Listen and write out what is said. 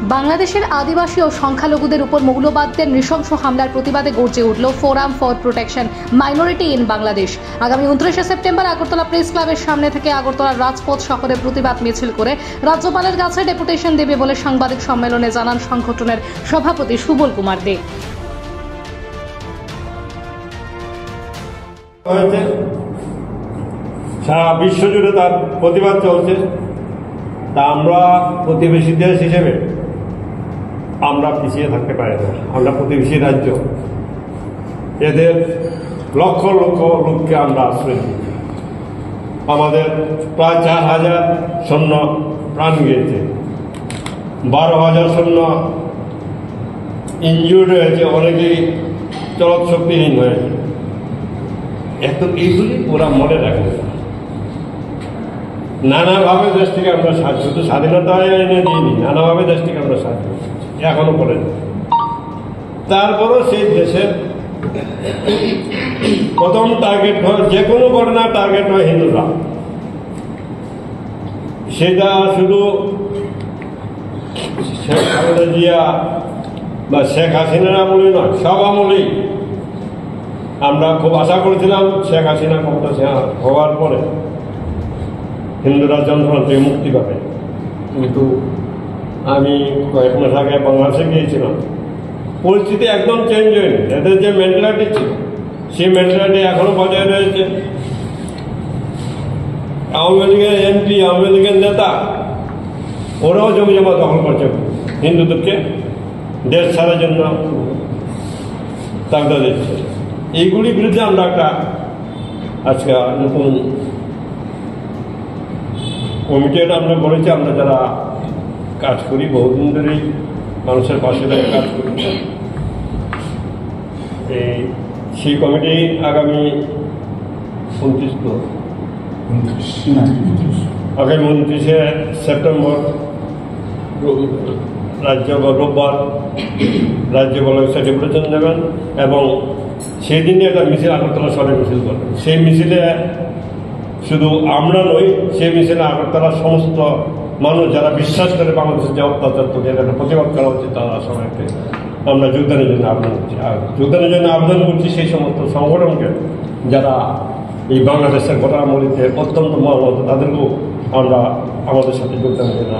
বাংলাদেশের আদিবাসী ও সংখ্যালঘুদের উপর মৌলবাদদের নৃশংস হামলার প্রতিবাদে গর্জে উঠল forum for protection minority in Bangladesh. আগামী 29শে সেপ্টেম্বর আগরতলা প্রেস ক্লাবের সামনে থেকে আগরতলার রাজপথ শহরে প্রতিবাদ মিছিল করে রাজ্যপালের কাছে ডেপুটেশন দেবে বলে সাংবাদিক সম্মেলনে জানান সংগঠনের সভাপতি সুবল কুমার দে। সারা বিশ্ব জুড়ে তার প্রতিবাদ চলছে। তা আমরা প্রতিবেশী দেশ হিসেবে আমরা পিছিয়ে থাকতে পারি না। আমরা প্রতিবেশী রাজ্য, এদের লক্ষ লক্ষ লোককে আমরা আশ্রয় দিই। আমাদের প্রায় 4,000 সৈন্য প্রাণ গিয়েছে, 12,000 সৈন্য ইনজুর্ড হয়েছে, অনেকেই চলৎ শক্তিহীন হয়েছে। এইগুলি ওরা মনে রাখবে। নানাভাবে দেশ থেকে আমরা শুধু স্বাধীনতা এনে দিইনি, নানাভাবে দেশ থেকে আমরা সাহায্য এখনো করে। তারপরও সেই দেশের প্রথম টার্গেট হয়, যে কোনো ঘটনার টার্গেট হয় হিন্দুরা। সেটা শুধু শেখ খালেদা জিয়া বা শেখ হাসিনার আমলে নয়, সব আমলেই আমরা খুব আশা করেছিলাম শেখ হাসিনা ক্ষমতা হওয়ার পরে হিন্দুরা যন্ত্রণা থেকে মুক্তি পাবে। কিন্তু আমি কয়েক মাস আগে বাংলাদেশে গিয়েছিলাম, পরিস্থিতি একদম চেঞ্জ হয়নি। এদের যে মেন্টালিটি ছিল সেই মেন্টালিটি এখনো বজায় রয়েছে। আওয়ামী লীগের এমপি, আওয়ামী লীগের নেতা, ওরাও জমি জমা দখল করছে, হিন্দুদেরকে দেশ ছাড়ার জন্য তাগদা দিচ্ছে। এইগুলির বিরুদ্ধে আমরা একটা আজকে নতুন কমিটিটা আমরা বলেছি। আমরা যারা কাজ করি, বহুদিন ধরেই মানুষের পাশে কাজ করি, সেই কমিটি আগামী 29শে সেপ্টেম্বর রোববার রাজ্যপালের কাছে ডেপুটেশন দেবেন এবং সেই দিনে একটা মিছিল আগরতলা শহরে মিছিল করবেন। সেই মিছিলে শুধু আমরা নই, সেই মিছিলে আগরতলার সমস্ত মানুষ যারা বিশ্বাস করে বাংলাদেশের যে অত্যাচার তো যেটা প্রতিবাদ করা উচিত, তারা সবাইকে আমরা যোগদানের জন্য আবেদন করছি। আর যোগদানের জন্য আবেদন করছি সেই সমস্ত সংগঠনকে যারা এই বাংলাদেশের ঘটনাবলিতে অত্যন্ত মর্মাহত, তাদেরকেও আমরা আমাদের সাথে যোগদানের জন্য